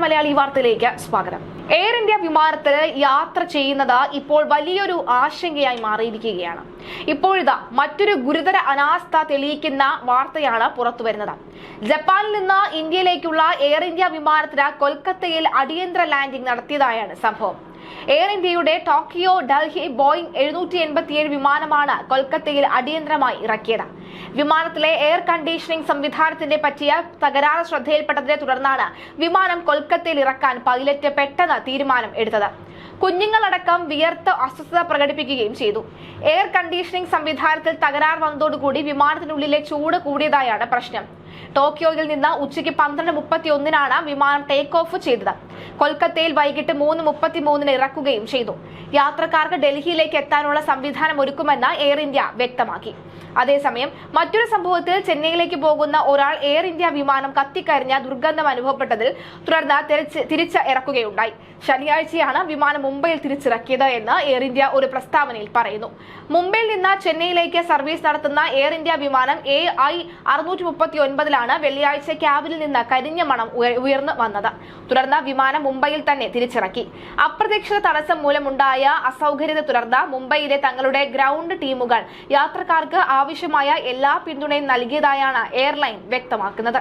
മലയാളി വാർത്തയിലേക്ക് സ്വാഗതം. Air India വിമാനത്തിൽ യാത്ര ചെയ്യുന്നത് ഇപ്പോൾ വലിയൊരു ആശങ്കയായി മാറിയിരിക്കുകയാണ്. ഇപ്പോഴിതാ മറ്റൊരു ഗുരുതര അനാസ്ഥ തെളിയിക്കുന്ന വാർത്തയാണ് പുറത്തുവരുന്നത്. ജപ്പാനിൽ നിന്ന് ഇന്ത്യയിലേക്കുള്ള എയർ ഇന്ത്യ വിമാനത്തിന് കൊൽക്കത്തയിൽ അടിയന്തര ലാൻഡിംഗ് നടത്തിയതായാണ് സംഭവം. എയർ ഇന്ത്യയുടെ ടോക്കിയോ ഡൽഹി ബോയിംഗ് 787 വിമാനമാണ് കൊൽക്കത്തയിൽ അടിയന്തരമായി ഇറക്കിയത്. വിമാനത്തിലെ എയർ കണ്ടീഷനിംഗ് സംവിധാനത്തിന്റെ പറ്റിയ തകരാറ് ശ്രദ്ധയിൽപ്പെട്ടതിനെ തുടർന്നാണ് വിമാനം കൊൽക്കത്തയിൽ ഇറക്കാൻ പൈലറ്റ് പെട്ടെന്ന് തീരുമാനം എടുത്തത്. കുഞ്ഞുങ്ങളടക്കം വിയർത്ത് അസ്വസ്ഥത പ്രകടിപ്പിക്കുകയും ചെയ്തു. എയർ കണ്ടീഷനിംഗ് സംവിധാനത്തിൽ തകരാർ വന്നതോടുകൂടി വിമാനത്തിനുള്ളിലെ ചൂട് കൂടിയതായാണ് പ്രശ്നം. ടോക്കിയോയിൽ നിന്ന് ഉച്ചയ്ക്ക് 12:31 വിമാനം ടേക്ക് ഓഫ് ചെയ്തത്. കൊൽക്കത്തയിൽ വൈകിട്ട് 3:33 ഇറക്കുകയും ചെയ്തു. യാത്രക്കാർക്ക് ഡൽഹിയിലേക്ക് എത്താനുള്ള സംവിധാനം ഒരുക്കുമെന്ന് എയർ ഇന്ത്യ വ്യക്തമാക്കി. അതേസമയം മറ്റൊരു സംഭവത്തിൽ ചെന്നൈയിലേക്ക് പോകുന്ന ഒരാൾ എയർ ഇന്ത്യ വിമാനം കത്തിക്കരിഞ്ഞ ദുർഗന്ധം അനുഭവപ്പെട്ടതിൽ തുടർന്ന് തിരിച്ച് ഇറക്കുകയുണ്ടായി. ശനിയാഴ്ചയാണ് വിമാനം മുംബൈയിൽ തിരിച്ചിറക്കിയത് എന്ന് എയർ ഇന്ത്യ ഒരു പ്രസ്താവനയിൽ പറയുന്നു. മുംബൈയിൽ നിന്ന് ചെന്നൈയിലേക്ക് സർവീസ് നടത്തുന്ന എയർ ഇന്ത്യ വിമാനം AI 639 വെള്ളിയാഴ്ച ക്യാബിനിൽ നിന്ന് കരിഞ്ഞ മണം ഉയർന്നു വന്നത്. തുടർന്ന് വിമാനം മുംബൈയിൽ തന്നെ തിരിച്ചിറക്കി. അപ്രതീക്ഷിത തടസ്സം മൂലമുണ്ടായ അസൗകര്യത്തെ തുടർന്ന് മുംബൈയിലെ തങ്ങളുടെ ഗ്രൗണ്ട് ടീമുകൾ യാത്രക്കാർക്ക് ആവശ്യമായ എല്ലാ പിന്തുണയും നൽകിയതായാണ് എയർലൈൻ വ്യക്തമാക്കുന്നത്.